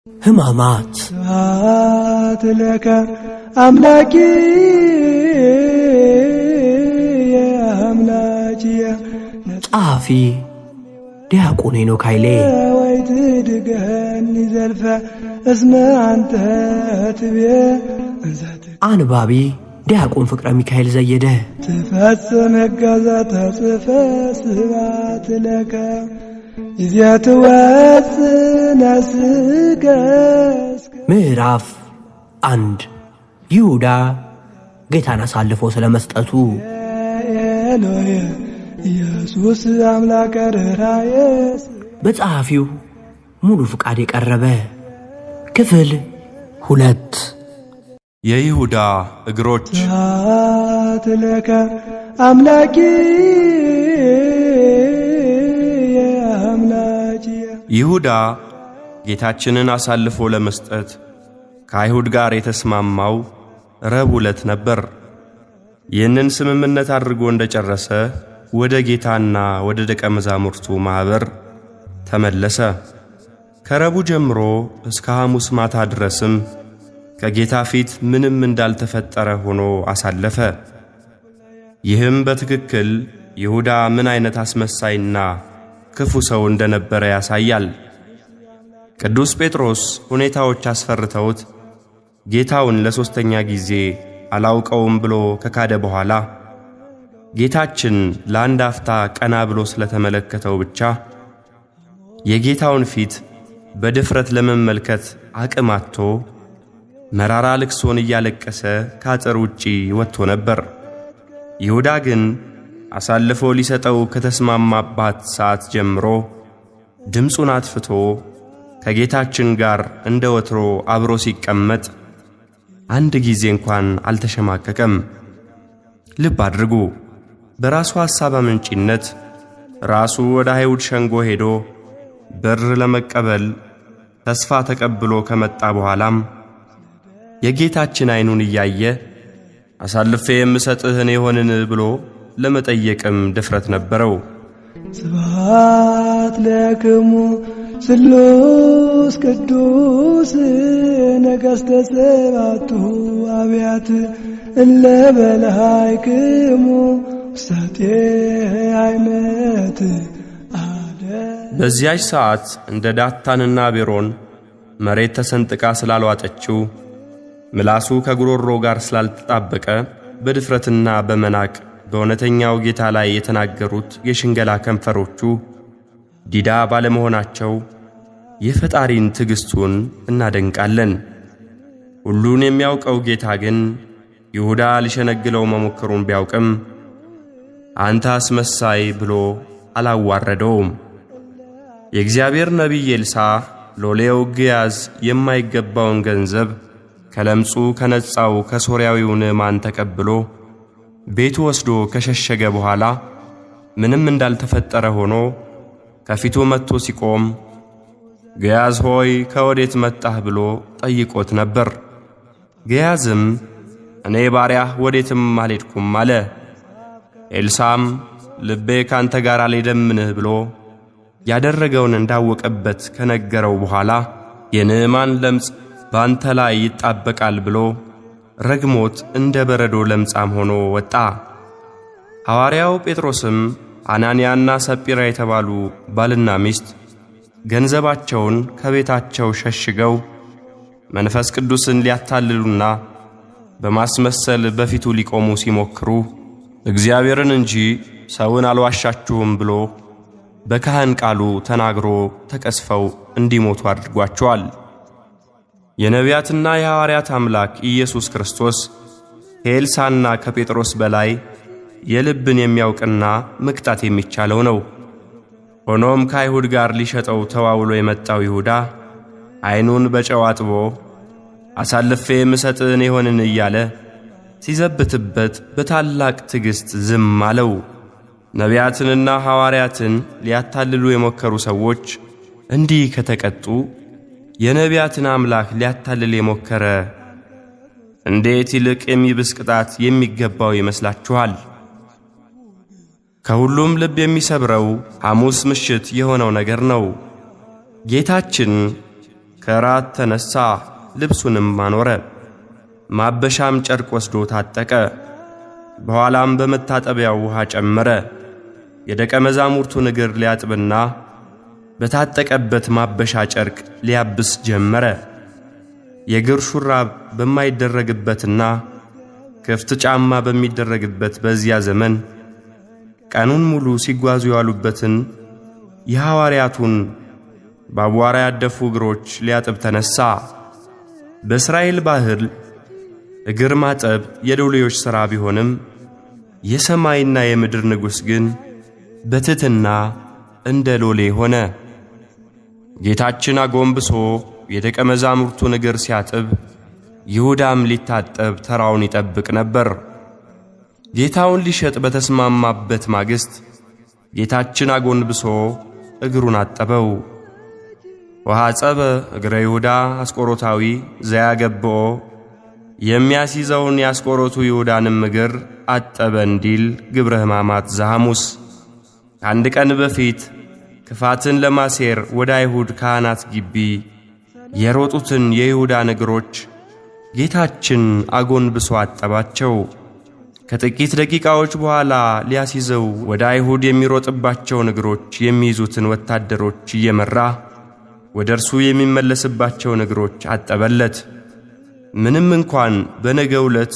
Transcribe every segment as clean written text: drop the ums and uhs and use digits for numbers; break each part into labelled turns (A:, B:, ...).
A: ህማማት
B: አትለከ አምላኪ
A: ጸሐፊ ዲያቆን ሄኖክ ኃይሌ
B: ወይት ድገን ዘልፈ እስመ አንተ ትቤ
A: አንባቢ ዲያቆን ፍቅረ ሚካኤል ዘየደ
B: ተፈጸመ ገዛ ተጽፈ ስባት ለከ ይዘት ወጽናስከ
A: ምዕራፍ 1 ይሁዳ ጌታን አሳልፎ ስለመስጠቱ
B: ኤሎሄ ኢየሱስ አምላከ ራእየስ
A: በጸሐፊው ሙሉ ፍቃድ የቀረበ ክፍል 2
C: የይሁዳ እግሮች
B: አትለከ አምላኪ
C: ይሁዳ ጌታችንን አሳልፎ ለመስጠት ከአይሁድ ጋር የተስማማው ረቡዕ ዕለት ነበር። ይህንን ስምምነት አድርጎ እንደጨረሰ ወደ ጌታና ወደ ደቀ መዛሙርቱ ማህበር ተመለሰ። ከረቡዕ ጀምሮ እስከ ሐሙስ ማታ ድረስም ከጌታ ፊት ምንም እንዳልተፈጠረ ሆኖ አሳለፈ። ይህም በትክክል ይሁዳ ምን አይነት አስመሳይና ክፉ ሰው እንደነበረ ያሳያል። ቅዱስ ጴጥሮስ ሁኔታዎች አስፈርተውት ጌታውን ለሶስተኛ ጊዜ አላውቀውም ብሎ ከካደ በኋላ ጌታችን ለአንድ አፍታ ቀና ብሎ ስለተመለከተው ብቻ የጌታውን ፊት በድፍረት ለመመልከት አቅም አጥቶ መራራ ልቅሶን እያለቀሰ ከአጥር ውጪ ወጥቶ ነበር። ይሁዳ ግን አሳልፎ ሊሰጠው ከተስማማባት ሰዓት ጀምሮ ድምፁን አጥፍቶ ከጌታችን ጋር እንደ ወትሮ አብሮ ሲቀመጥ አንድ ጊዜ እንኳን አልተሸማቀቀም። ልብ አድርጉ። በራሱ ሐሳብ አመንጪነት ራሱ ወደ አይሁድ ሸንጎ ሄዶ በር ለመቀበል ተስፋ ተቀብሎ ከመጣ በኋላም የጌታችን አይኑን እያየ አሳልፌ የምሰጥህ እኔ ሆንን ብሎ ለመጠየቅም ድፍረት ነበረው።
B: ስብሐት ለክሙ ስሉስ ቅዱስ ነገሥተ ሰባቱ አብያት እለ በላይክሙ ውስቴ አይነት አደ
C: በዚያች ሰዓት እንደ ዳታንና ቤሮን መሬት ተሰንጥቃ ስላልዋጠችው ምላሱ ከጉሮሮ ጋር ስላልተጣበቀ በድፍረትና በመናቅ በእውነተኛው ጌታ ላይ የተናገሩት የሽንገላ ከንፈሮቹ ዲዳ ባለመሆናቸው የፈጣሪን ትዕግስቱን እናደንቃለን። ሁሉን የሚያውቀው ጌታ ግን ይሁዳ ሊሸነግለው መሞከሩን ቢያውቅም አንተ አስመሳይ ብሎ አላዋረደውም። የእግዚአብሔር ነቢይ ኤልሳዕ ሎሌው ግያዝ የማይገባውን ገንዘብ ከለምጹ ከነጻው ከሶርያዊው ንዕማን ተቀብሎ ቤቱ ወስዶ ከሸሸገ በኋላ ምንም እንዳልተፈጠረ ሆኖ ከፊቱ መጥቶ ሲቆም ግያዝ ሆይ ከወዴት መጣህ ብሎ ጠይቆት ነበር። ግያዝም እኔ ባሪያህ ወዴትም አልሄድኩም አለ። ኤልሳዕም ልቤ ካንተ ጋር አልሄደምንህ ብሎ ያደረገውን እንዳወቀበት ከነገረው በኋላ የንዕማን ለምጽ ባንተ ላይ ይጣበቃል ብሎ ረግሞት እንደ በረዶ ለምጻም ሆኖ ወጣ። ሐዋርያው ጴጥሮስም አናንያና ሰጲራ የተባሉ ባልና ሚስት ገንዘባቸውን ከቤታቸው ሸሽገው መንፈስ ቅዱስን ሊያታልሉና በማስመሰል በፊቱ ሊቆሙ ሲሞክሩ እግዚአብሔርን እንጂ ሰውን አልዋሻችሁም ብሎ በካህን ቃሉ ተናግሮ ተቀስፈው እንዲሞቱ አድርጓቸዋል። የነቢያትና የሐዋርያት አምላክ ኢየሱስ ክርስቶስ ከኤልሳዕና ከጴጥሮስ በላይ የልብን የሚያውቅና መቅጣት የሚቻለው ነው። ሆኖም ከአይሁድ ጋር ሊሸጠው ተዋውሎ የመጣው ይሁዳ አይኑን በጨው አጥቦ አሳልፌ የምሰጥህ እኔ ሆንን እያለ ሲዘብትበት በታላቅ ትዕግስት ዝም አለው። ነቢያትንና ሐዋርያትን ሊያታልሉ የሞከሩ ሰዎች እንዲህ ከተቀጡ የነቢያትን አምላክ ሊያታልል የሞከረ እንዴት ይልቅ የሚብስ ቅጣት የሚገባው ይመስላችኋል? ከሁሉም ልብ የሚሰብረው ሐሙስ ምሽት የሆነው ነገር ነው። ጌታችን ከራት ተነሳ፣ ልብሱንም አኖረ። ማበሻም ጨርቅ ወስዶ ታጠቀ። በኋላም በመታጠቢያው ውሃ ጨመረ። የደቀ መዛሙርቱን እግር ሊያጥብና በታጠቀበት ማበሻ ጨርቅ ሊያብስ ጀመረ። የእግር ሹራብ በማይደረግበትና ክፍት ጫማ በሚደረግበት በዚያ ዘመን ቀኑን ሙሉ ሲጓዙ ያሉበትን የሐዋርያቱን በአቧራ ያደፉ እግሮች ሊያጥብ ተነሳ። በእስራኤል ባህል እግር ማጠብ የሎሌዎች ሥራ ቢሆንም የሰማይና የምድር ንጉሥ ግን በትሕትና እንደ ሎሌ ሆነ። ጌታችን አጎንብሶ የደቀ መዛሙርቱን እግር ሲያጥብ ይሁዳም ሊታጠብ ተራውን ይጠብቅ ነበር። ጌታውን ሊሸጥ በተስማማበት ማግስት ጌታችን አጎንብሶ እግሩን አጠበው። ወሐጸበ እግረ ይሁዳ አስቆሮታዊ ዘያገብኦ የሚያስይዘውን ያስቆሮቱ ይሁዳንም እግር አጠበ እንዲል ግብረ ሕማማት ዘሐሙስ። አንድ ቀን በፊት ክፋትን ለማሴር ወደ አይሁድ ካህናት ግቢ የሮጡትን የይሁዳን እግሮች ጌታችን አጎንብሶ አጠባቸው። ከጥቂት ደቂቃዎች በኋላ ሊያስይዘው ወደ አይሁድ የሚሮጥባቸውን እግሮች የሚይዙትን ወታደሮች እየመራ ወደ እርሱ የሚመለስባቸውን እግሮች አጠበለት። ምንም እንኳን በነገው ዕለት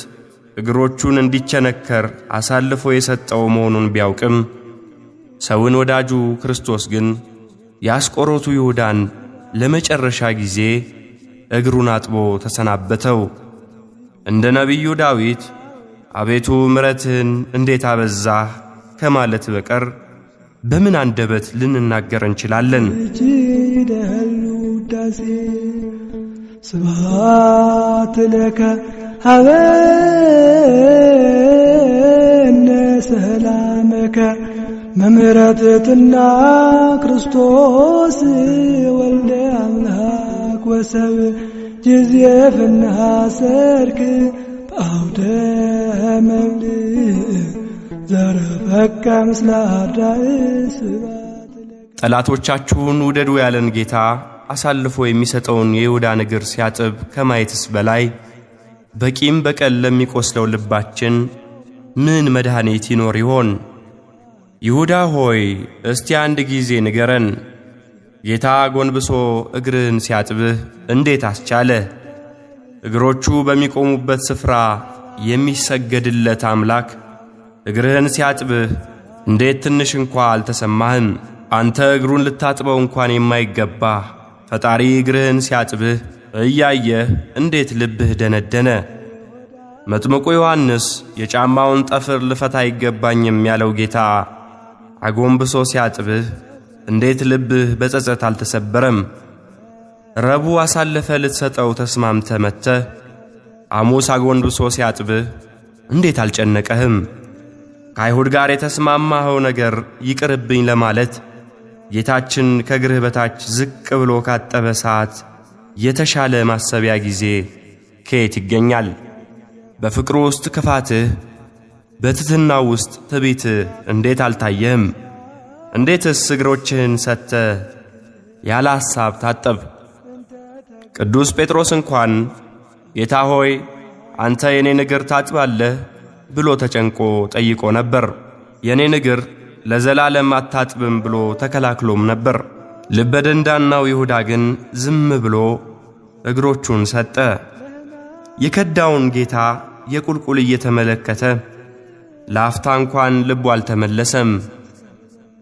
C: እግሮቹን እንዲቸነከር አሳልፎ የሰጠው መሆኑን ቢያውቅም ሰውን ወዳጁ ክርስቶስ ግን ያስቆሮቱ ይሁዳን ለመጨረሻ ጊዜ እግሩን አጥቦ ተሰናበተው። እንደ ነቢዩ ዳዊት አቤቱ ምሕረትህን እንዴት አበዛህ ከማለት በቀር በምን አንደበት ልንናገር እንችላለን?
B: ስብሐት ለከ ሀበነ ሰላመከ መምህረትትና ክርስቶስ ወልደ አምላክ ወሰብ ጅዝየፍና ሰርክ በአውደ መብልዕ ዘረፈካ ምስለ አርዳእስ።
C: ጠላቶቻችሁን ውደዱ ያለን ጌታ አሳልፎ የሚሰጠውን የይሁዳን እግር ሲያጥብ ከማየትስ በላይ በቂም በቀል ለሚቆስለው ልባችን ምን መድኃኒት ይኖር ይሆን? ይሁዳ ሆይ እስቲ አንድ ጊዜ ንገረን፣ ጌታ ጎንብሶ እግርህን ሲያጥብህ እንዴት አስቻለ? እግሮቹ በሚቆሙበት ስፍራ የሚሰገድለት አምላክ እግርህን ሲያጥብህ እንዴት ትንሽ እንኳ አልተሰማህም? አንተ እግሩን ልታጥበው እንኳን የማይገባህ ፈጣሪ እግርህን ሲያጥብህ እያየህ እንዴት ልብህ ደነደነ? መጥምቁ ዮሐንስ የጫማውን ጠፍር ልፈታ አይገባኝም ያለው ጌታ አጎንብሶ ሲያጥብህ እንዴት ልብህ በጸጸት አልተሰበረም? ረቡዕ አሳልፈ ልትሰጠው ተስማምተ መጥተህ ሐሙስ አጎንብሶ ሲያጥብህ እንዴት አልጨነቀህም? ከአይሁድ ጋር የተስማማኸው ነገር ይቅርብኝ ለማለት ጌታችን ከእግርህ በታች ዝቅ ብሎ ካጠበ ሰዓት የተሻለ ማሰቢያ ጊዜ ከየት ይገኛል? በፍቅሩ ውስጥ ክፋትህ፣ በትሕትናው ውስጥ ትዕቢትህ እንዴት አልታየህም? እንዴትስ እግሮችህን ሰጥተህ ያለ ሐሳብ ታጠብ? ቅዱስ ጴጥሮስ እንኳን ጌታ ሆይ አንተ የኔን እግር ታጥባለህ ብሎ ተጨንቆ ጠይቆ ነበር። የኔን እግር ለዘላለም አታጥብም ብሎ ተከላክሎም ነበር። ልበ ደንዳናው ይሁዳ ግን ዝም ብሎ እግሮቹን ሰጠ። የከዳውን ጌታ የቁልቁል እየተመለከተ ለአፍታ እንኳን ልቡ አልተመለሰም።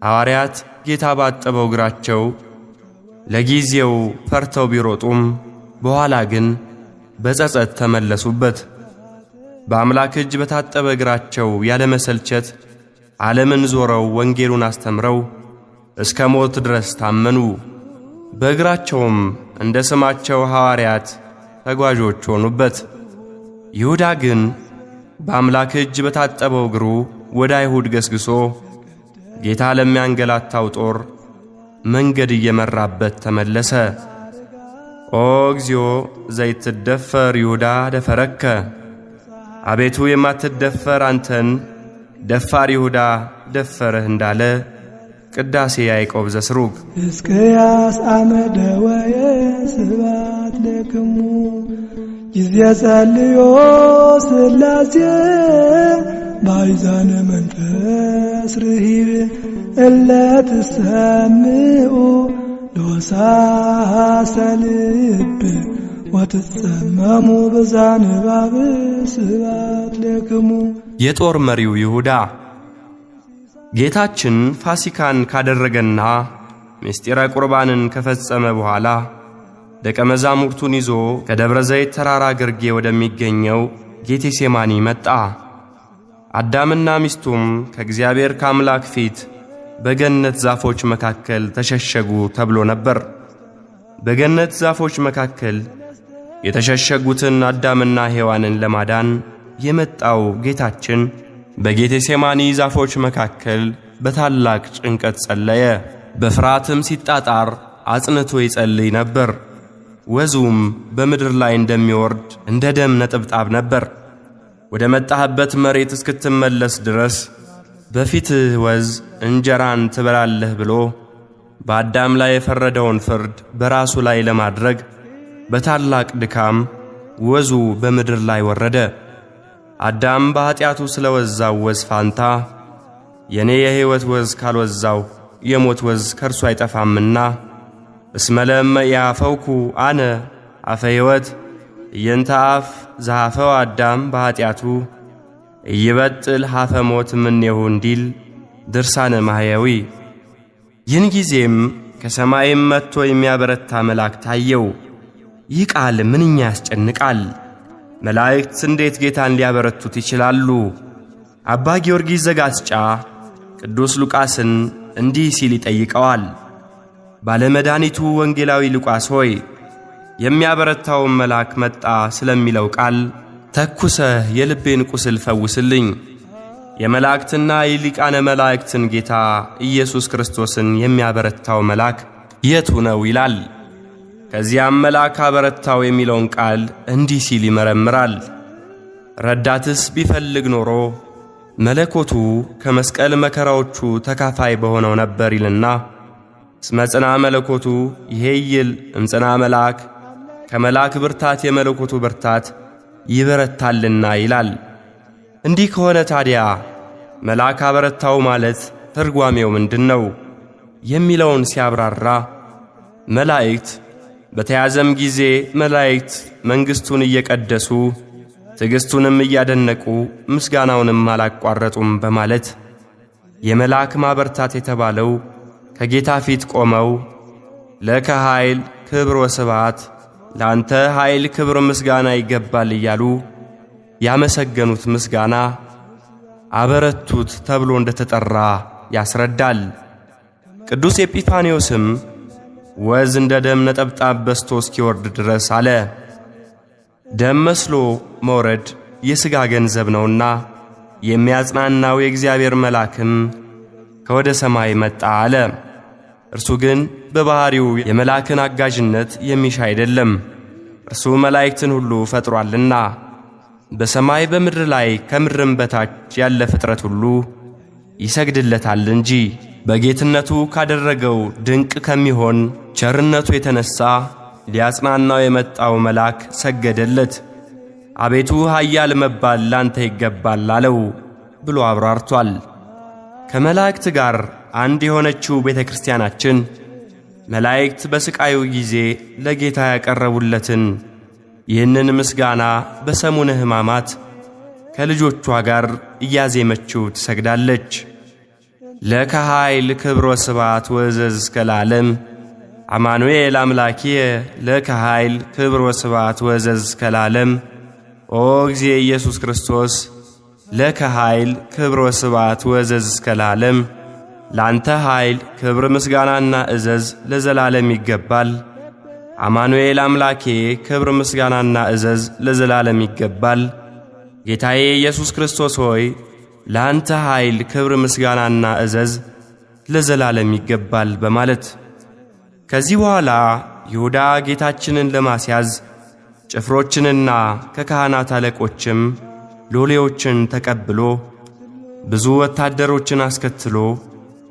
C: ሐዋርያት ጌታ ባጠበው እግራቸው ለጊዜው ፈርተው ቢሮጡም በኋላ ግን በጸጸት ተመለሱበት። በአምላክ እጅ በታጠበ እግራቸው ያለ መሰልቸት ዓለምን ዞረው ወንጌሉን አስተምረው እስከ ሞት ድረስ ታመኑ። በእግራቸውም እንደ ስማቸው ሐዋርያት ተጓዦች ሆኑበት። ይሁዳ ግን በአምላክ እጅ በታጠበው እግሩ ወደ አይሁድ ገስግሶ ጌታ ለሚያንገላታው ጦር መንገድ እየመራበት ተመለሰ። ኦ እግዚኦ ዘይትደፈር ይሁዳ ደፈረከ፣ አቤቱ የማትደፈር አንተን ደፋር ይሁዳ ደፈረህ እንዳለ ቅዳሴ ያዕቆብ ዘስሩግ
B: ሕዝቅያስ አመደወየ ስብሐት ለክሙ ጊዜ ጸልዮ ሥላሴ ባይዛነ መንፈስ ርሂብ እለ ትሰምዑ ለወሳሰ ልብ ወትጸመሙ በዛንባብ ስብሐት ለክሙ።
C: የጦር መሪው ይሁዳ ጌታችን ፋሲካን ካደረገና ምስጢረ ቁርባንን ከፈጸመ በኋላ ደቀ መዛሙርቱን ይዞ ከደብረ ዘይት ተራራ ግርጌ ወደሚገኘው ጌቴሴማኒ መጣ። አዳምና ሚስቱም ከእግዚአብሔር ከአምላክ ፊት በገነት ዛፎች መካከል ተሸሸጉ ተብሎ ነበር። በገነት ዛፎች መካከል የተሸሸጉትን አዳምና ሔዋንን ለማዳን የመጣው ጌታችን በጌቴሴማኒ ዛፎች መካከል በታላቅ ጭንቀት ጸለየ። በፍርሃትም ሲጣጣር አጽንቶ ይጸልይ ነበር። ወዙም በምድር ላይ እንደሚወርድ እንደ ደም ነጠብጣብ ነበር። ወደ መጣህበት መሬት እስክትመለስ ድረስ በፊትህ ወዝ እንጀራን ትበላለህ ብሎ በአዳም ላይ የፈረደውን ፍርድ በራሱ ላይ ለማድረግ በታላቅ ድካም ወዙ በምድር ላይ ወረደ። አዳም በኃጢአቱ ስለወዛው ወዝ ፋንታ የኔ የሕይወት ወዝ ካልወዛው የሞት ወዝ ከርሱ አይጠፋምና እስመ ለእመ ኢያፈውኩ አነ አፈ ሕይወት እየንተ አፍ ዘኀፈው አዳም በኃጢአቱ ኢይበጥል ኀፈ ሞት እምኔሁ እንዲል ድርሳነ ማሕየዊ። ይህን ጊዜም ከሰማይም መጥቶ የሚያበረታ መልአክ ታየው። ይህ ቃል ምንኛ ያስጨንቃል! መላእክት እንዴት ጌታን ሊያበረቱት ይችላሉ? አባ ጊዮርጊስ ዘጋስጫ ቅዱስ ሉቃስን እንዲህ ሲል ይጠይቀዋል። ባለመድኃኒቱ ወንጌላዊ ሉቃስ ሆይ የሚያበረታውን መልአክ መጣ ስለሚለው ቃል ተኩሰህ የልቤን ቁስል ፈውስልኝ። የመላእክትና የሊቃነ መላእክትን ጌታ ኢየሱስ ክርስቶስን የሚያበረታው መልአክ የቱ ነው ይላል። ከዚያም መልአክ አበረታው የሚለውን ቃል እንዲህ ሲል ይመረምራል። ረዳትስ ቢፈልግ ኖሮ መለኮቱ ከመስቀል መከራዎቹ ተካፋይ በሆነው ነበር ይልና እስመ ጽና መለኮቱ ይሄይል እምጽና መልአክ ከመልአክ ብርታት የመለኮቱ ብርታት ይበረታልና ይላል። እንዲህ ከሆነ ታዲያ መልአክ አበረታው ማለት ትርጓሜው ምንድነው የሚለውን ሲያብራራ መላእክት በተያዘም ጊዜ መላእክት መንግሥቱን እየቀደሱ ትዕግሥቱንም እያደነቁ ምስጋናውንም አላቋረጡም በማለት የመልአክ ማበርታት የተባለው ከጌታ ፊት ቆመው ለከ ኃይል ክብር ወስብሐት ላንተ ኃይል ክብር ምስጋና ይገባል እያሉ ያመሰገኑት ምስጋና አበረቱት ተብሎ እንደተጠራ ያስረዳል። ቅዱስ ኤጲፋንዮስም ወዝ እንደ ደም ነጠብጣብ በስቶ እስኪወርድ ድረስ አለ። ደም መስሎ መውረድ የሥጋ ገንዘብ ነውና የሚያጽናናው የእግዚአብሔር መልአክም ከወደ ሰማይ መጣ አለ። እርሱ ግን በባህሪው የመልአክን አጋዥነት የሚሻ አይደለም። እርሱ መላእክትን ሁሉ ፈጥሯልና በሰማይ በምድር ላይ ከምድርም በታች ያለ ፍጥረት ሁሉ ይሰግድለታል እንጂ በጌትነቱ ካደረገው ድንቅ ከሚሆን ቸርነቱ የተነሳ ሊያጽናናው የመጣው መልአክ ሰገደለት። አቤቱ ኃያል መባል ላንተ ይገባል አለው ብሎ አብራርቷል። ከመላእክት ጋር አንድ የሆነችው ቤተ ክርስቲያናችን መላእክት በስቃዩ ጊዜ ለጌታ ያቀረቡለትን ይህንን ምስጋና በሰሙነ ሕማማት ከልጆቿ ጋር እያዜመችው ትሰግዳለች። ለከ ኃይል ክብር ወስብሐት ወዕዘዝ እስከ ለዓለም አማኑኤል አምላኪየ ለከ ኃይል ክብር ወስብሐት ወዕዘዝ እስከ ለዓለም ኦ እግዚእ ኢየሱስ ክርስቶስ ለከ ኃይል ክብር ወስብሐት ወዕዘዝ እስከ ለዓለም ላንተ ኃይል ክብር ምስጋናና እዘዝ ለዘላለም ይገባል። አማኑኤል አምላኬ ክብር ምስጋናና እዘዝ ለዘላለም ይገባል። ጌታዬ ኢየሱስ ክርስቶስ ሆይ ላንተ ኃይል ክብር ምስጋናና እዘዝ ለዘላለም ይገባል በማለት ከዚህ በኋላ ይሁዳ ጌታችንን ለማስያዝ ጭፍሮችንና ከካህናት አለቆችም ሎሌዎችን ተቀብሎ ብዙ ወታደሮችን አስከትሎ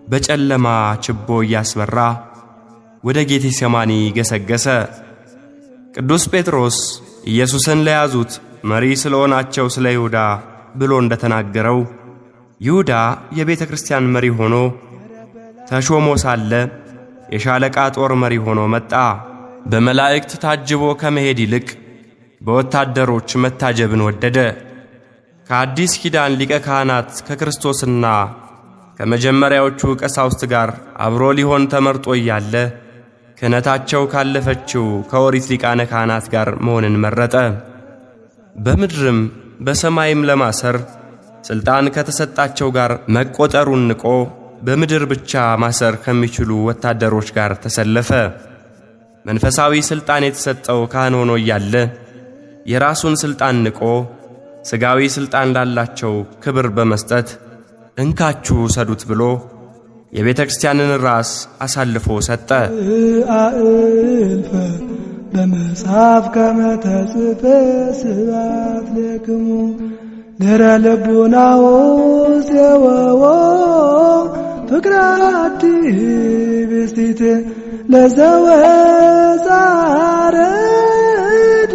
C: በጨለማ ችቦ እያስበራ ወደ ጌቴሴማኒ ገሰገሰ። ቅዱስ ጴጥሮስ ኢየሱስን ለያዙት መሪ ስለሆናቸው ስለ ይሁዳ ብሎ እንደተናገረው ይሁዳ የቤተ ክርስቲያን መሪ ሆኖ ተሾሞ ሳለ የሻለቃ ጦር መሪ ሆኖ መጣ። በመላእክት ታጅቦ ከመሄድ ይልቅ በወታደሮች መታጀብን ወደደ። ከአዲስ ኪዳን ሊቀ ካህናት ከክርስቶስና ከመጀመሪያዎቹ ቀሳውስት ጋር አብሮ ሊሆን ተመርጦ እያለ ክህነታቸው ካለፈችው ከኦሪት ሊቃነ ካህናት ጋር መሆንን መረጠ። በምድርም በሰማይም ለማሰር ሥልጣን ከተሰጣቸው ጋር መቆጠሩን ንቆ በምድር ብቻ ማሰር ከሚችሉ ወታደሮች ጋር ተሰለፈ። መንፈሳዊ ሥልጣን የተሰጠው ካህን ሆኖ እያለ የራሱን ሥልጣን ንቆ ሥጋዊ ሥልጣን ላላቸው ክብር በመስጠት እንካችሁ ሰዱት ብሎ የቤተ ክርስቲያንን ራስ አሳልፎ ሰጠ።
B: አእልፈ በመጽሐፍ ከመተጽፈ ስብሐት ለክሙ ድረ ልቡናሁ ዘወዎ ፍቅረ አዲብስቲት ለዘወዛረድ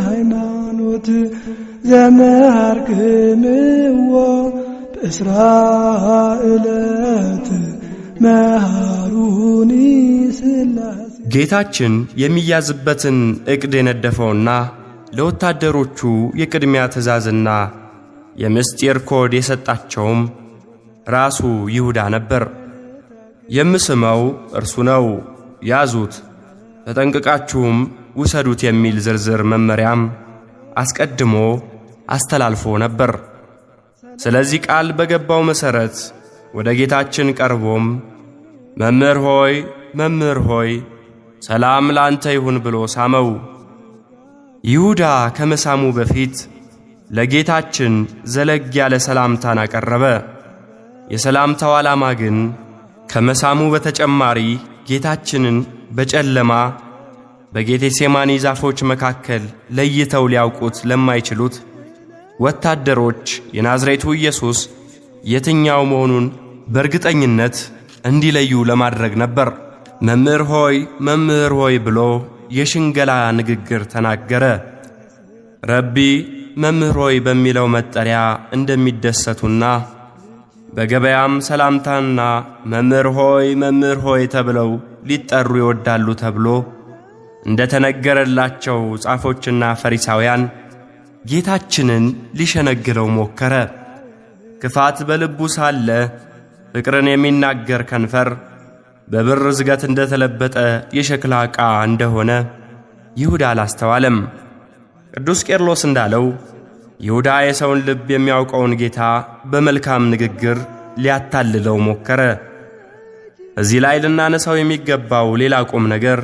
B: ሃይማኖት ዘመሃርክምዎ በእስራኤለት መሃሩኒ ሥላሴ።
C: ጌታችን የሚያዝበትን ዕቅድ የነደፈውና ለወታደሮቹ የቅድሚያ ትእዛዝና የምስጢር ኮድ የሰጣቸውም ራሱ ይሁዳ ነበር። የምስመው እርሱ ነው፣ ያዙት፣ ተጠንቅቃችሁም ውሰዱት የሚል ዝርዝር መመሪያም አስቀድሞ አስተላልፎ ነበር። ስለዚህ ቃል በገባው መሠረት ወደ ጌታችን ቀርቦም መምህር ሆይ መምህር ሆይ ሰላም ላንተ ይሁን ብሎ ሳመው። ይሁዳ ከመሳሙ በፊት ለጌታችን ዘለግ ያለ ሰላምታን አቀረበ። የሰላምታው ዓላማ ግን ከመሳሙ በተጨማሪ ጌታችንን በጨለማ በጌቴሴማኒ ዛፎች መካከል ለይተው ሊያውቁት ለማይችሉት ወታደሮች የናዝሬቱ ኢየሱስ የትኛው መሆኑን በእርግጠኝነት እንዲለዩ ለማድረግ ነበር። መምህር ሆይ ብሎ የሽንገላ ንግግር ተናገረ። ረቢ መምህር ሆይ በሚለው መጠሪያ እንደሚደሰቱና በገበያም ሰላምታና መምህር ሆይ ተብለው ሊጠሩ ይወዳሉ ተብሎ እንደተነገረላቸው ጻፎችና ፈሪሳውያን ጌታችንን ሊሸነግለው ሞከረ። ክፋት በልቡ ሳለ ፍቅርን የሚናገር ከንፈር በብር ዝገት እንደተለበጠ የሸክላ ዕቃ እንደሆነ ይሁዳ አላስተዋለም። ቅዱስ ቄርሎስ እንዳለው ይሁዳ የሰውን ልብ የሚያውቀውን ጌታ በመልካም ንግግር ሊያታልለው ሞከረ። እዚህ ላይ ልናነሳው የሚገባው ሌላ ቁም ነገር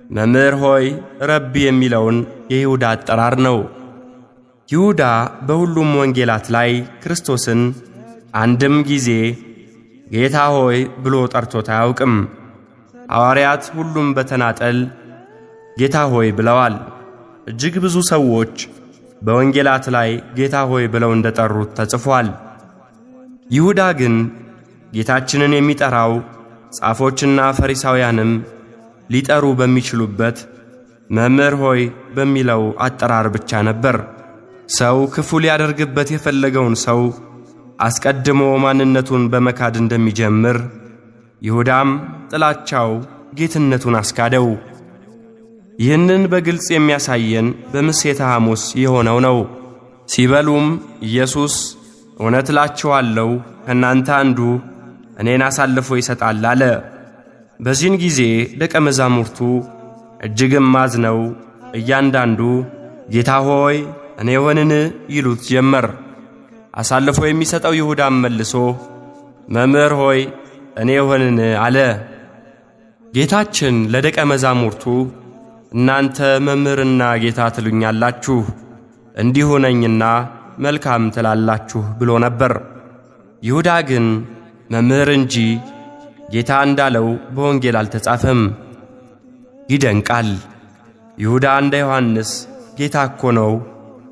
C: መምህር ሆይ ረቢ የሚለውን የይሁዳ አጠራር ነው። ይሁዳ በሁሉም ወንጌላት ላይ ክርስቶስን አንድም ጊዜ ጌታ ሆይ ብሎ ጠርቶት አያውቅም። ሐዋርያት ሁሉም በተናጠል ጌታ ሆይ ብለዋል። እጅግ ብዙ ሰዎች በወንጌላት ላይ ጌታ ሆይ ብለው እንደጠሩት ተጽፏል። ይሁዳ ግን ጌታችንን የሚጠራው ጻፎችና ፈሪሳውያንም ሊጠሩ በሚችሉበት መምህር ሆይ በሚለው አጠራር ብቻ ነበር። ሰው ክፉ ሊያደርግበት የፈለገውን ሰው አስቀድሞ ማንነቱን በመካድ እንደሚጀምር ይሁዳም ጥላቻው ጌትነቱን አስካደው። ይህንን በግልጽ የሚያሳየን በምሴተ ሐሙስ የሆነው ነው። ሲበሉም ኢየሱስ እውነት እላችኋለሁ ከእናንተ አንዱ እኔን አሳልፎ ይሰጣል አለ። በዚህን ጊዜ ደቀ መዛሙርቱ እጅግም አዝነው እያንዳንዱ ጌታ ሆይ እኔ ሆንን ይሉት ጀመር። አሳልፎ የሚሰጠው ይሁዳም መልሶ መምህር ሆይ እኔ ሆንን አለ። ጌታችን ለደቀ መዛሙርቱ እናንተ መምህርና ጌታ ትሉኛላችሁ፣ እንዲሁ ነኝና መልካም ትላላችሁ ብሎ ነበር። ይሁዳ ግን መምህር እንጂ ጌታ እንዳለው በወንጌል አልተጻፈም። ይደንቃል። ይሁዳ እንደ ዮሐንስ ጌታ እኮ ነው፣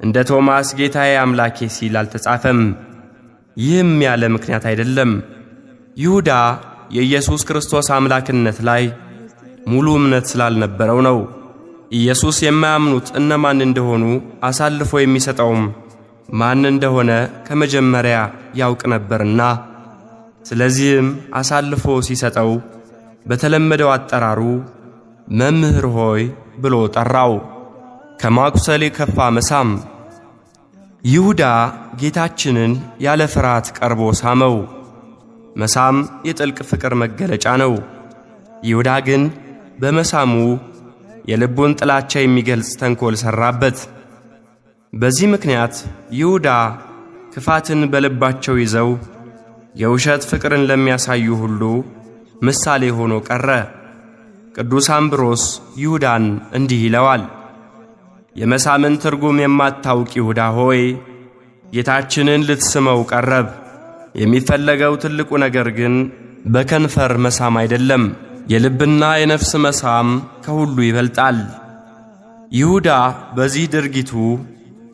C: እንደ ቶማስ ጌታዬ አምላኬ ሲል አልተጻፈም። ይህም ያለ ምክንያት አይደለም። ይሁዳ የኢየሱስ ክርስቶስ አምላክነት ላይ ሙሉ እምነት ስላልነበረው ነው። ኢየሱስ የማያምኑት እነማን እንደሆኑ አሳልፎ የሚሰጠውም ማን እንደሆነ ከመጀመሪያ ያውቅ ነበርና፣ ስለዚህም አሳልፎ ሲሰጠው በተለመደው አጠራሩ መምህር ሆይ ብሎ ጠራው። ከማቁሰል የከፋ መሳም። ይሁዳ ጌታችንን ያለ ፍርሃት ቀርቦ ሳመው። መሳም የጥልቅ ፍቅር መገለጫ ነው። ይሁዳ ግን በመሳሙ የልቡን ጥላቻ የሚገልጽ ተንኮል ሰራበት። በዚህ ምክንያት ይሁዳ ክፋትን በልባቸው ይዘው የውሸት ፍቅርን ለሚያሳዩ ሁሉ ምሳሌ ሆኖ ቀረ። ቅዱስ አምብሮስ ይሁዳን እንዲህ ይለዋል። የመሳምን ትርጉም የማታውቅ ይሁዳ ሆይ ጌታችንን ልትስመው ቀረብ። የሚፈለገው ትልቁ ነገር ግን በከንፈር መሳም አይደለም፣ የልብና የነፍስ መሳም ከሁሉ ይበልጣል። ይሁዳ በዚህ ድርጊቱ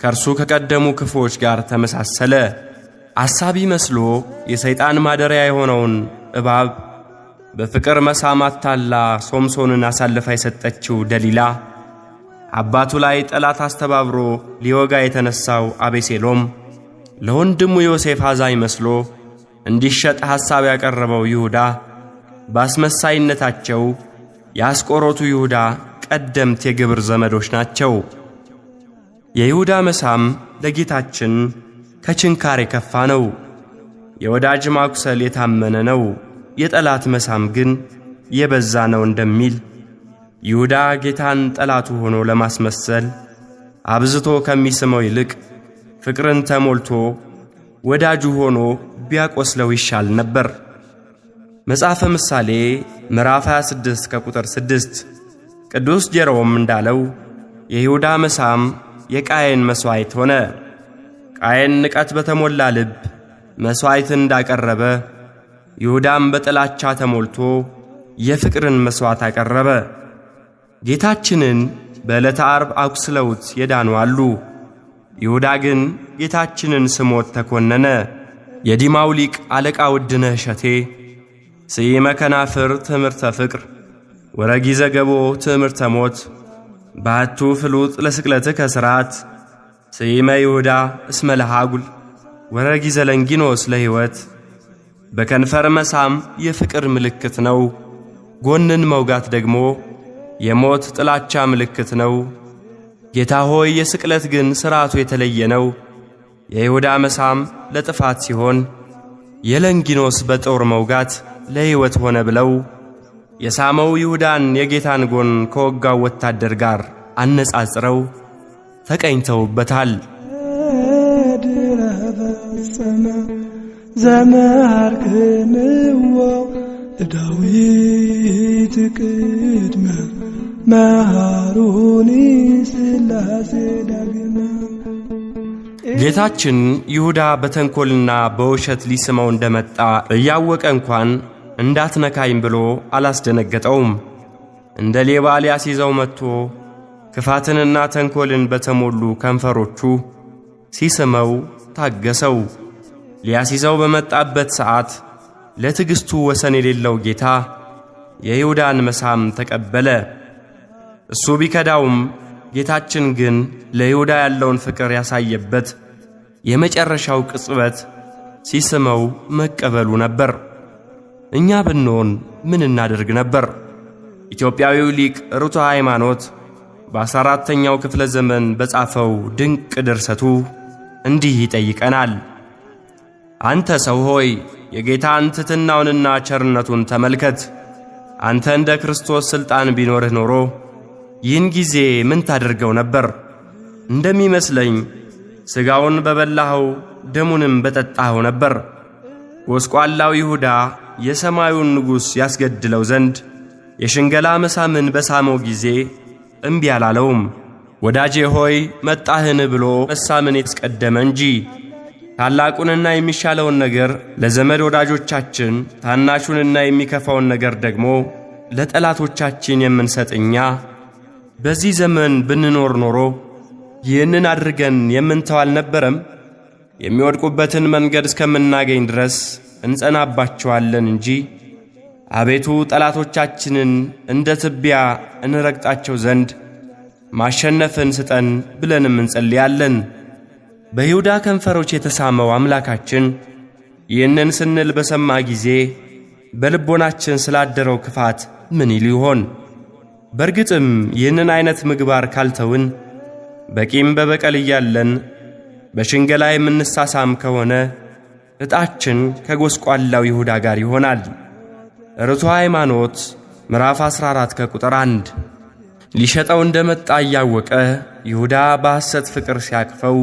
C: ከእርሱ ከቀደሙ ክፎች ጋር ተመሳሰለ። አሳቢ መስሎ የሰይጣን ማደሪያ የሆነውን እባብ በፍቅር መሳም አታላ ሶምሶንን አሳልፋ የሰጠችው ደሊላ፣ አባቱ ላይ ጠላት አስተባብሮ ሊወጋ የተነሳው አቤሴሎም፣ ለወንድሙ ዮሴፍ አዛኝ መስሎ እንዲሸጥ ሐሳብ ያቀረበው ይሁዳ፣ በአስመሳይነታቸው የአስቆሮቱ ይሁዳ ቀደምት የግብር ዘመዶች ናቸው። የይሁዳ መሳም ለጌታችን ከችንካር የከፋ ነው። የወዳጅ ማቁሰል የታመነ ነው፣ የጠላት መሳም ግን የበዛ ነው እንደሚል ይሁዳ ጌታን ጠላቱ ሆኖ ለማስመሰል አብዝቶ ከሚስመው ይልቅ ፍቅርን ተሞልቶ ወዳጁ ሆኖ ቢያቆስለው ይሻል ነበር። መጽሐፈ ምሳሌ ምዕራፍ 26 ከቁጥር 6 ቅዱስ ጀሮም እንዳለው የይሁዳ መሳም የቃየን መስዋዕት ሆነ። ቃየን ንቀት በተሞላ ልብ መስዋዕትን እንዳቀረበ ይሁዳም በጥላቻ ተሞልቶ የፍቅርን መስዋዕት አቀረበ። ጌታችንን በዕለተ ዓርብ አቁስለውት የዳኑ አሉ። ይሁዳ ግን ጌታችንን ስሞት ተኮነነ። የዲማው ሊቅ አለቃ ውድነህ እሸቴ ስይመ ከናፍር ትምህርተ ፍቅር ወረጊዘ ገቦ ትምህርተ ሞት ባቱ ፍሉጥ ለስቅለትከ ሥርዓት ስይመ ይሁዳ እስመ ለሃጉል ወረጊዘ ለንጊኖስ ለሕይወት። በከንፈር መሳም የፍቅር ምልክት ነው፣ ጎንን መውጋት ደግሞ የሞት ጥላቻ ምልክት ነው። ጌታ ሆይ የስቅለት ግን ሥርዓቱ የተለየ ነው። የይሁዳ መሳም ለጥፋት ሲሆን የለንጊኖስ በጦር መውጋት ለሕይወት ሆነ ብለው የሳመው ይሁዳን የጌታን ጎን ከወጋው ወታደር ጋር አነጻጽረው ተቀኝተውበታል።
B: ዘመርክንዎ ዳዊት ቅድመ መሃሩኒ ሥላሴ ዳግመ።
C: ጌታችን ይሁዳ በተንኮልና በውሸት ሊስመው እንደመጣ እያወቀ እንኳን እንዳትነካኝ ብሎ አላስደነገጠውም። እንደ ሌባ ሊያስይዘው መጥቶ ክፋትንና ተንኮልን በተሞሉ ከንፈሮቹ ሲስመው ታገሰው። ሊያስይዘው በመጣበት ሰዓት ለትዕግሥቱ ወሰን የሌለው ጌታ የይሁዳን መሳም ተቀበለ። እሱ ቢከዳውም ጌታችን ግን ለይሁዳ ያለውን ፍቅር ያሳየበት የመጨረሻው ቅጽበት ሲስመው መቀበሉ ነበር። እኛ ብንሆን ምን እናደርግ ነበር? ኢትዮጵያዊው ሊቅ ርቱዐ ሃይማኖት በ14ኛው ክፍለ ዘመን በጻፈው ድንቅ ድርሰቱ እንዲህ ይጠይቀናል። አንተ ሰው ሆይ የጌታን ትሕትናውንና ቸርነቱን ተመልከት። አንተ እንደ ክርስቶስ ሥልጣን ቢኖርህ ኖሮ ይህን ጊዜ ምን ታደርገው ነበር? እንደሚመስለኝ ሥጋውን በበላኸው ደሙንም በጠጣኸው ነበር። ጎስቋላው ይሁዳ የሰማዩን ንጉሥ ያስገድለው ዘንድ የሽንገላ መሳምን በሳመው ጊዜ እምቢ አላለውም። ወዳጄ ሆይ መጣህን ብሎ መሳምን የተቀደመ እንጂ ታላቁንና የሚሻለውን ነገር ለዘመድ ወዳጆቻችን፣ ታናሹንና የሚከፋውን ነገር ደግሞ ለጠላቶቻችን የምንሰጥኛ በዚህ ዘመን ብንኖር ኖሮ ይህንን አድርገን የምንተው አልነበረም? የሚወድቁበትን መንገድ እስከምናገኝ ድረስ እንጸናባቸዋለን እንጂ አቤቱ ጠላቶቻችንን እንደ ትቢያ እንረግጣቸው ዘንድ ማሸነፍን ስጠን ብለንም እንጸልያለን። በይሁዳ ከንፈሮች የተሳመው አምላካችን ይህንን ስንል በሰማ ጊዜ በልቦናችን ስላደረው ክፋት ምን ይል ይሆን? በርግጥም ይህንን አይነት ምግባር ካልተውን በቂም በበቀል እያለን በሽንገላ የምንሳሳም ከሆነ ዕጣችን ከጎስቋላው ይሁዳ ጋር ይሆናል። ርቱዕ ሃይማኖት ምዕራፍ 14 ከቁጥር 1። ሊሸጠው እንደመጣ እያወቀ ይሁዳ በሐሰት ፍቅር ሲያቅፈው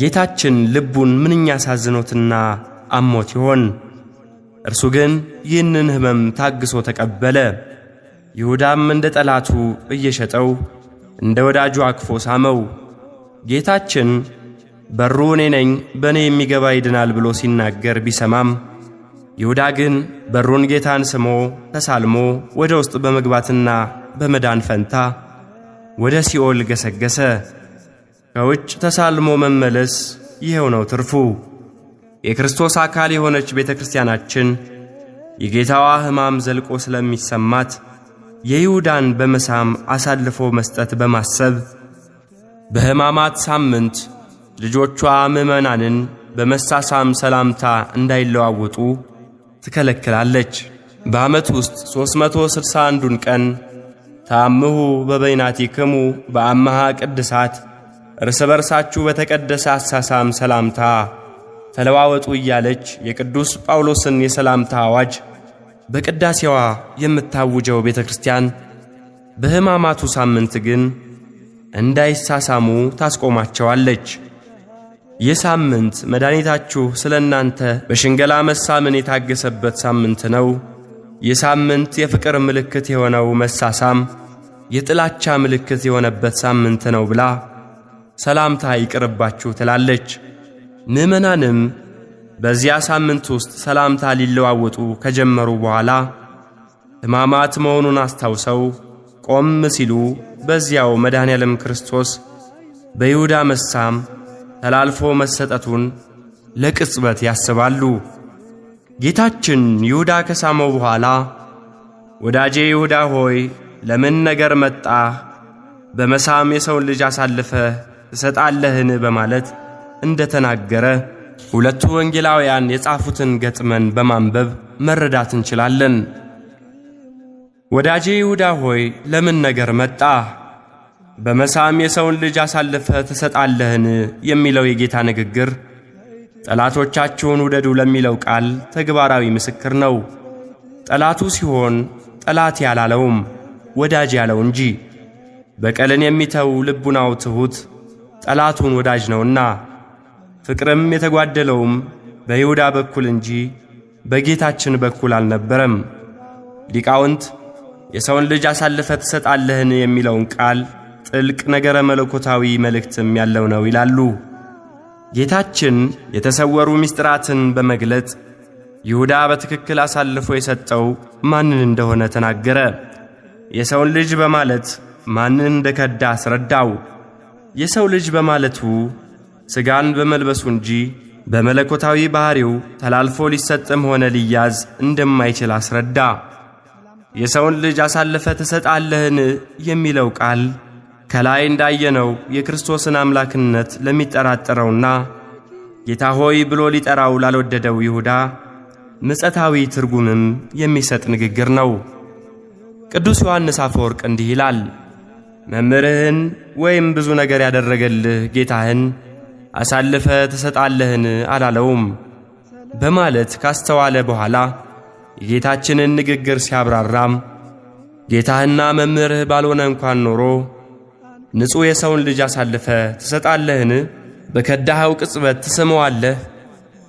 C: ጌታችን ልቡን ምንኛ ሳዝኖትና አሞት ይሆን? እርሱ ግን ይህንን ሕመም ታግሶ ተቀበለ። ይሁዳም እንደ ጠላቱ እየሸጠው እንደ ወዳጁ አቅፎ ሳመው። ጌታችን በሩ እኔ ነኝ፣ በእኔ የሚገባ ይድናል ብሎ ሲናገር ቢሰማም ይሁዳ ግን በሩን ጌታን ስሞ ተሳልሞ ወደ ውስጥ በመግባትና በመዳን ፈንታ ወደ ሲኦል ገሰገሰ። ከውጭ ተሳልሞ መመለስ ይሄው ነው ትርፉ። የክርስቶስ አካል የሆነች ቤተክርስቲያናችን የጌታዋ ሕማም ዘልቆ ስለሚሰማት የይሁዳን በመሳም አሳልፎ መስጠት በማሰብ በሕማማት ሳምንት ልጆቿ ምዕመናንን በመሳሳም ሰላምታ እንዳይለዋወጡ ትከለክላለች። በዓመት ውስጥ 361ዱን ቀን ታምሁ በበይናቲክሙ በአምሃ ቅድሳት እርስ በርሳችሁ በተቀደሰ አሳሳም ሰላምታ ተለዋወጡ እያለች የቅዱስ ጳውሎስን የሰላምታ አዋጅ በቅዳሴዋ የምታውጀው ቤተክርስቲያን በሕማማቱ ሳምንት ግን እንዳይሳሳሙ ታስቆማቸዋለች። ይህ ሳምንት መድኃኒታችሁ ስለ እናንተ በሽንገላ መሳምን የታገሰበት ሳምንት ነው። ይህ ሳምንት የፍቅር ምልክት የሆነው መሳሳም የጥላቻ ምልክት የሆነበት ሳምንት ነው ብላ ሰላምታ ይቅርባችሁ ትላለች። ምዕመናንም በዚያ ሳምንት ውስጥ ሰላምታ ሊለዋወጡ ከጀመሩ በኋላ ሕማማት መሆኑን አስታውሰው ቆም ሲሉ በዚያው መድኃኔዓለም ክርስቶስ በይሁዳ መሳም ተላልፎ መሰጠቱን ለቅጽበት ያስባሉ። ጌታችን ይሁዳ ከሳመው በኋላ ወዳጄ ይሁዳ ሆይ ለምን ነገር መጣ? በመሳም የሰውን ልጅ አሳልፈ ትሰጣለህን? በማለት እንደተናገረ ሁለቱ ወንጌላውያን የጻፉትን ገጥመን በማንበብ መረዳት እንችላለን። ወዳጄ ይሁዳ ሆይ ለምን ነገር መጣ? በመሳም የሰውን ልጅ አሳልፈ ትሰጣለህን? የሚለው የጌታ ንግግር ጠላቶቻችሁን ውደዱ ለሚለው ቃል ተግባራዊ ምስክር ነው። ጠላቱ ሲሆን ጠላት ያላለውም ወዳጅ ያለው እንጂ በቀልን የሚተው ልቡናው ትሁት ጠላቱን ወዳጅ ነውና፣ ፍቅርም የተጓደለውም በይሁዳ በኩል እንጂ በጌታችን በኩል አልነበረም። ሊቃውንት የሰውን ልጅ አሳልፈ ትሰጣለህን የሚለውን ቃል ጥልቅ ነገረ መለኮታዊ መልእክትም ያለው ነው ይላሉ። ጌታችን የተሰወሩ ምስጢራትን በመግለጥ ይሁዳ በትክክል አሳልፎ የሰጠው ማንን እንደሆነ ተናገረ። የሰውን ልጅ በማለት ማንን እንደከዳ አስረዳው። የሰው ልጅ በማለቱ ሥጋን በመልበሱ እንጂ በመለኮታዊ ባህሪው ተላልፎ ሊሰጥም ሆነ ሊያዝ እንደማይችል አስረዳ። የሰውን ልጅ አሳልፈ ትሰጣለህን የሚለው ቃል ከላይ እንዳየነው የክርስቶስን አምላክነት ለሚጠራጠረውና ጌታ ሆይ ብሎ ሊጠራው ላልወደደው ይሁዳ ምጸታዊ ትርጉምም የሚሰጥ ንግግር ነው። ቅዱስ ዮሐንስ አፈወርቅ እንዲህ ይላል፣ መምህርህን ወይም ብዙ ነገር ያደረገልህ ጌታህን አሳልፈ ትሰጣለህን አላለውም በማለት ካስተዋለ በኋላ የጌታችንን ንግግር ሲያብራራም ጌታህና መምህርህ ባልሆነ እንኳን ኖሮ ንጹሕ የሰውን ልጅ አሳልፈ ትሰጣለህን? በከዳኸው ቅጽበት ትስመዋለህ፣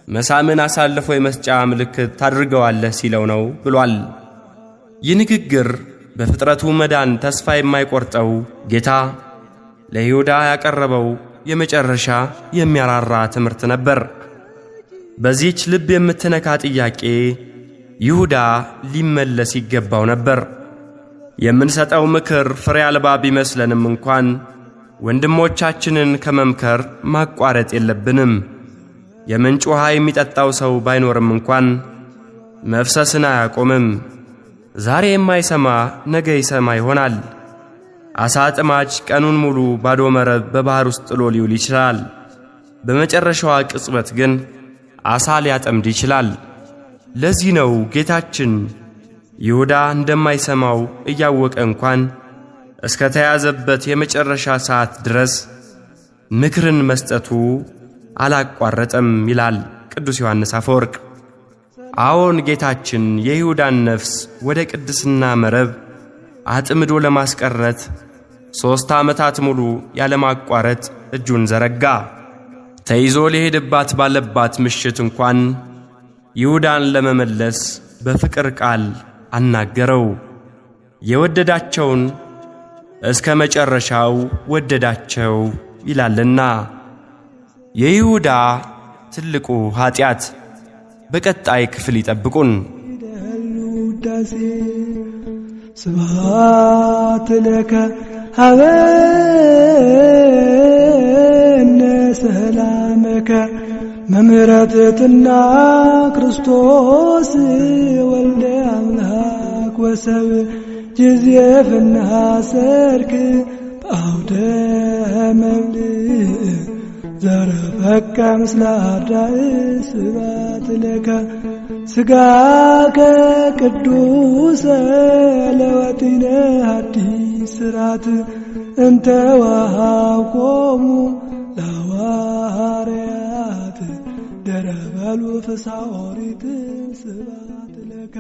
C: መሳምን አሳልፎ የመስጫ ምልክት ታድርገዋለህ ሲለው ነው ብሏል። ይህ ንግግር በፍጥረቱ መዳን ተስፋ የማይቆርጠው ጌታ ለይሁዳ ያቀረበው የመጨረሻ የሚያራራ ትምህርት ነበር። በዚህች ልብ የምትነካ ጥያቄ ይሁዳ ሊመለስ ይገባው ነበር። የምንሰጠው ምክር ፍሬ አልባ ቢመስለንም እንኳን ወንድሞቻችንን ከመምከር ማቋረጥ የለብንም። የምንጭ ውሃ የሚጠጣው ሰው ባይኖርም እንኳን መፍሰስን አያቆምም። ዛሬ የማይሰማ ነገ ይሰማ ይሆናል። አሳ አጥማጅ ቀኑን ሙሉ ባዶ መረብ በባህር ውስጥ ጥሎ ሊውል ይችላል። በመጨረሻዋ ቅጽበት ግን አሳ ሊያጠምድ ይችላል። ለዚህ ነው ጌታችን ይሁዳ እንደማይሰማው እያወቀ እንኳን እስከ ተያዘበት የመጨረሻ ሰዓት ድረስ ምክርን መስጠቱ አላቋረጠም ይላል ቅዱስ ዮሐንስ አፈወርቅ። አዎን ጌታችን የይሁዳን ነፍስ ወደ ቅድስና መረብ አጥምዶ ለማስቀረት 3 ዓመታት ሙሉ ያለማቋረጥ እጁን ዘረጋ። ተይዞ ሊሄድባት ባለባት ምሽት እንኳን ይሁዳን ለመመለስ በፍቅር ቃል አናገረው። የወደዳቸውን እስከ መጨረሻው ወደዳቸው ይላልና። የይሁዳ ትልቁ ኃጢአት በቀጣይ ክፍል ይጠብቁን።
B: ስብሐት ለከ ሀበነ ሰላመከ መምህረትትና ክርስቶስ ወልደ አምላክ ወሰብ ጅዝየፍና ሰርክ በአውደ መብልዕ ዘረፈከ ምስለ አርዳእ ስብሐት ለከ ሥጋከ ቅዱሰ ለወጢነ ሐዲስ ሥርዓት እንተ ወሀብኮሙ ለሐዋርያት ደረበሉ ፍስሐ ኦሪት ስብሐት ለከ